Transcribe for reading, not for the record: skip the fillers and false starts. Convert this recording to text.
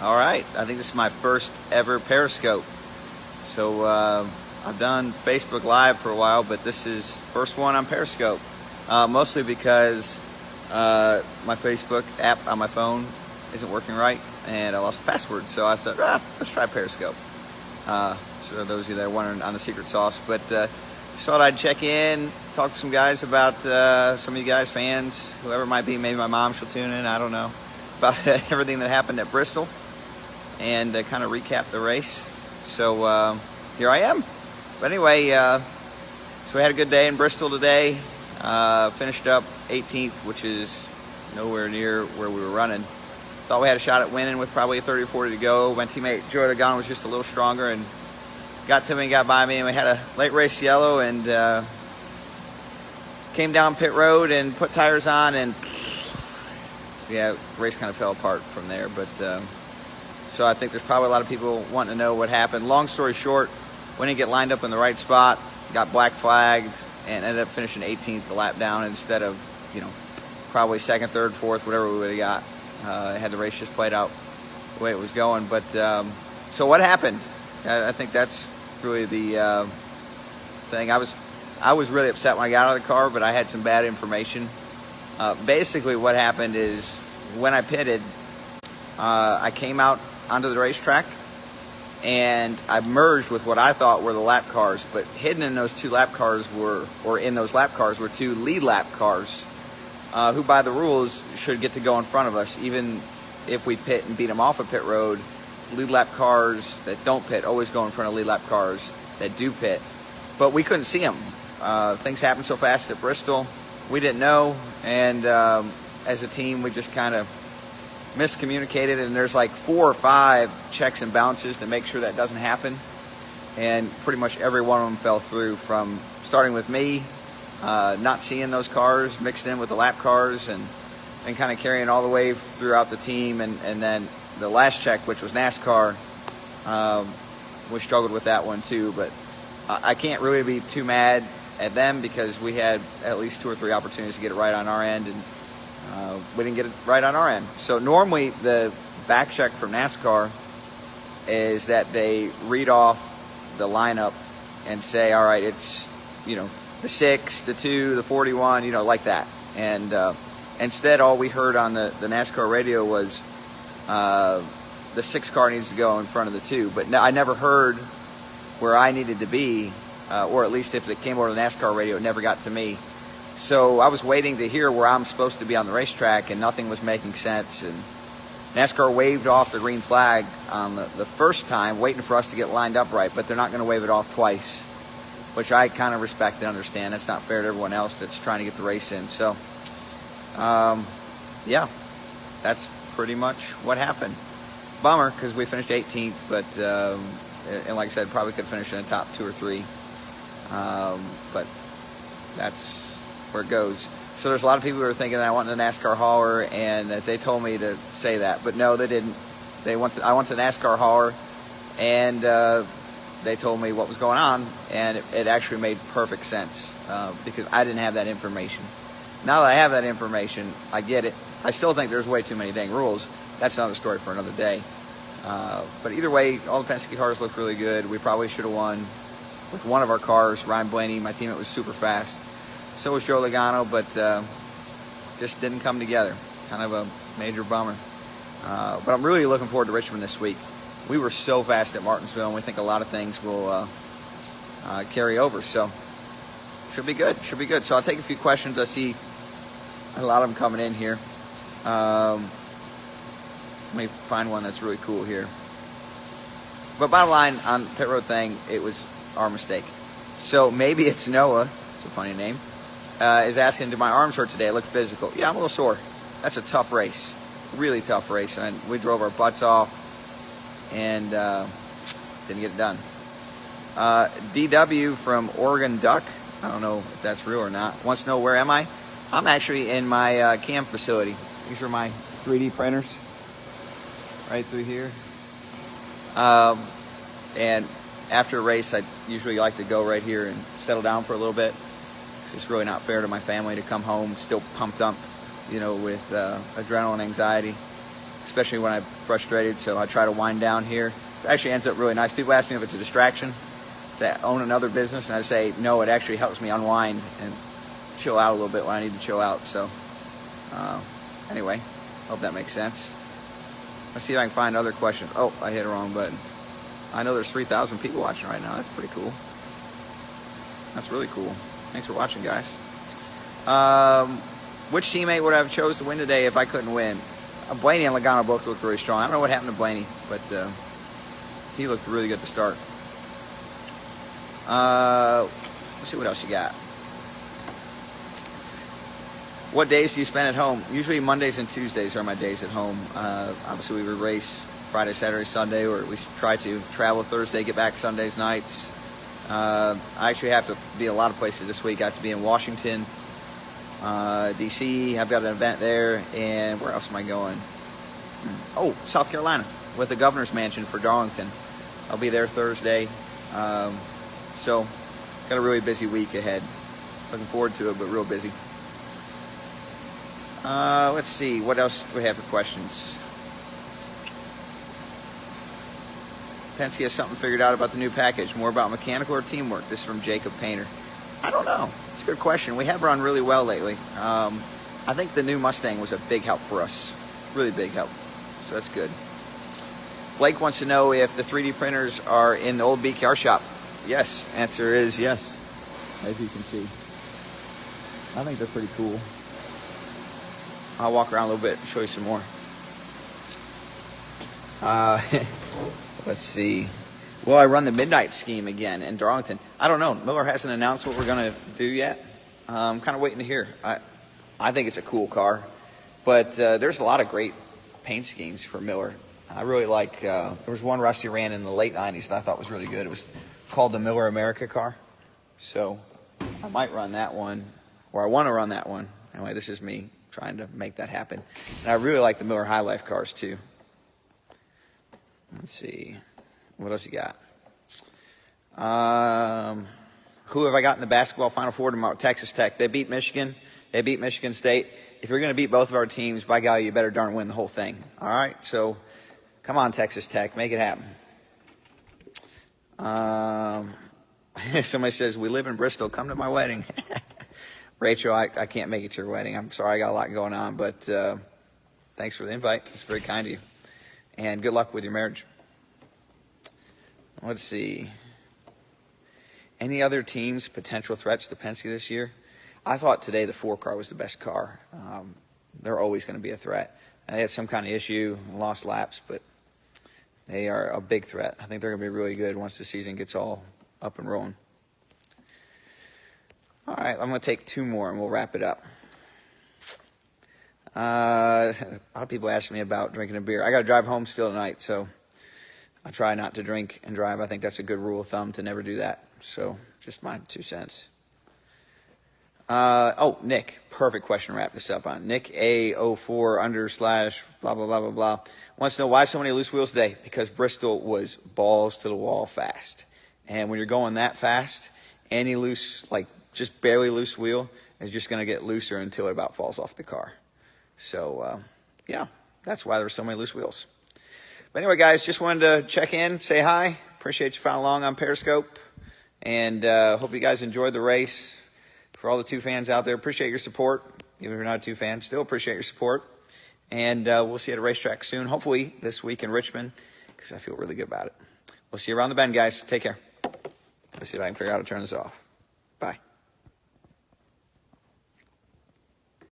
All right, I think this is my first ever Periscope. So I've done Facebook Live for a while, but this is first one on Periscope. Mostly because my Facebook app on my phone isn't working right, and I lost the password. So I said, let's try Periscope. So those of you that are wondering on the secret sauce, but just thought I'd check in, talk to some guys about some of you guys, fans, whoever it might be. Maybe my mom, she'll tune in, I don't know, about everything that happened at Bristol, and kind of recap the race. So here I am. But anyway, so we had a good day in Bristol today. Finished up 18th, which is nowhere near where we were running. Thought we had a shot at winning with probably 30 or 40 to go. My teammate Joe Logano was just a little stronger and got to me and got by me, and we had a late race yellow, and came down pit road and put tires on, and yeah, the race kind of fell apart from there. But so I think there's probably a lot of people wanting to know what happened. Long story short, we didn't get lined up in the right spot, got black flagged, and ended up finishing 18th the lap down instead of, probably second, third, fourth, whatever we would have got. Had the race just played out the way it was going. But so what happened? I think that's really the thing. I was really upset when I got out of the car, but I had some bad information. Basically what happened is when I pitted, I came out onto the racetrack, and I merged with what I thought were the lap cars, but hidden in those two lap cars were two lead lap cars, who by the rules should get to go in front of us, even if we pit and beat them off of pit road. Lead lap cars that don't pit always go in front of lead lap cars that do pit, but we couldn't see them. Things happened so fast at Bristol, we didn't know, and as a team, we just kind of miscommunicated, and there's like 4 or 5 checks and bounces to make sure that doesn't happen, and pretty much every one of them fell through, from starting with me not seeing those cars mixed in with the lap cars, and kind of carrying all the way throughout the team, and then the last check, which was NASCAR, we struggled with that one too. But I can't really be too mad at them, because we had at least 2 or 3 opportunities to get it right on our end, and we didn't get it right on our end. So normally the back check from NASCAR is that they read off the lineup and say, all right, it's, the 6, the 2, the 41, like that. And instead, all we heard on the NASCAR radio was the 6 car needs to go in front of the 2. But I never heard where I needed to be, or at least if it came over to the NASCAR radio, it never got to me. So I was waiting to hear where I'm supposed to be on the racetrack, and nothing was making sense. And NASCAR waved off the green flag on the first time, waiting for us to get lined up right, but they're not going to wave it off twice, which I kind of respect and understand. That's not fair to everyone else that's trying to get the race in. So, yeah, that's pretty much what happened. Bummer, because we finished 18th, but, and like I said, probably could finish in the top 2 or 3. But that's where it goes. So there's a lot of people who are thinking that I want the NASCAR hauler, and that they told me to say that, but no, they didn't. I went to the NASCAR hauler, and they told me what was going on, and it actually made perfect sense, because I didn't have that information. Now that I have that information, I get it. I still think there's way too many dang rules. That's another story for another day. But either way, all the Penske cars look really good. We probably should have won with one of our cars. Ryan Blaney, my teammate, was super fast. So was Joe Logano, but just didn't come together. Kind of a major bummer. But I'm really looking forward to Richmond this week. We were so fast at Martinsville, and we think a lot of things will carry over. So should be good. Should be good. So I'll take a few questions. I see a lot of them coming in here. Let me find one that's really cool here. But bottom line on the pit road thing, it was our mistake. So maybe it's Noah. It's a funny name. Is asking, do my arms hurt today? I look physical. Yeah, I'm a little sore. That's a tough race. Really tough race. And we drove our butts off and didn't get it done. DW from Oregon Duck, I don't know if that's real or not, wants to know, where am I? I'm actually in my cam facility. These are my 3D printers right through here. And after a race, I usually like to go right here and settle down for a little bit. It's just really not fair to my family to come home still pumped up, with adrenaline, anxiety. especially when I'm frustrated. So I try to wind down here. It actually ends up really nice. People ask me if it's a distraction to own another business, and I say no. It actually helps me unwind and chill out a little bit when I need to chill out. So anyway, hope that makes sense. Let's see if I can find other questions. Oh, I hit the wrong button. I know there's 3,000 people watching right now. That's pretty cool. That's really cool. Thanks for watching, guys. Which teammate would I have chose to win today if I couldn't win? Blaney and Logano both looked really strong. I don't know what happened to Blaney, but he looked really good to start. Let's see what else you got. What days do you spend at home? Usually Mondays and Tuesdays are my days at home. Obviously, we would race Friday, Saturday, Sunday, or at least try to travel Thursday, get back Sundays nights. I actually have to be a lot of places this week. I have to be in Washington, D.C. I've got an event there, and where else am I going? Oh, South Carolina with the Governor's Mansion for Darlington. I'll be there Thursday. So, got a really busy week ahead. Looking forward to it, but real busy. Let's see, what else do we have for questions? Penske has something figured out about the new package. More about mechanical or teamwork? This is from Jacob Painter. I don't know. It's a good question. We have run really well lately. I think the new Mustang was a big help for us. Really big help. So that's good. Blake wants to know if the 3D printers are in the old BKR shop. Yes. Answer is yes, as you can see. I think they're pretty cool. I'll walk around a little bit and show you some more. Let's see. Will I run the midnight scheme again in Darlington? I don't know. Miller hasn't announced what we're going to do yet. I'm kind of waiting to hear. I think it's a cool car, but there's a lot of great paint schemes for Miller. I really like, there was one Rusty ran in the late 90s that I thought was really good. It was called the Miller America car. So I might run that one, or I want to run that one. Anyway, this is me trying to make that happen. And I really like the Miller High Life cars too. Let's see. What else you got? Who have I got in the basketball Final Four tomorrow? Texas Tech. They beat Michigan. They beat Michigan State. If you're going to beat both of our teams, by golly, you better darn win the whole thing. All right? So, come on, Texas Tech. Make it happen. Somebody says, we live in Bristol. Come to my wedding. Rachel, I can't make it to your wedding. I'm sorry. I got a lot going on. But thanks for the invite. It's very kind of you. And good luck with your marriage. Let's see. Any other teams, potential threats to Penske this year? I thought today the 4 car was the best car. They're always going to be a threat. And they had some kind of issue, lost laps, but they are a big threat. I think they're going to be really good once the season gets all up and rolling. All right, I'm going to take 2 more and we'll wrap it up. A lot of people ask me about drinking a beer. I got to drive home still tonight, so I try not to drink and drive. I think that's a good rule of thumb to never do that. So just my 2 cents. Nick, perfect question to wrap this up on. Nick A04 / blah, blah, blah, blah, blah. Wants to know why so many loose wheels today. Because Bristol was balls to the wall fast. And when you're going that fast, any loose, like just barely loose wheel is just going to get looser until it about falls off the car. So, yeah, that's why there's so many loose wheels. But anyway, guys, just wanted to check in, say hi. Appreciate you following along on Periscope. And hope you guys enjoyed the race. For all the 2 fans out there, appreciate your support. Even if you're not a 2 fan, still appreciate your support. And we'll see you at a racetrack soon, hopefully this week in Richmond, because I feel really good about it. We'll see you around the bend, guys. Take care. Let's see if I can figure out how to turn this off.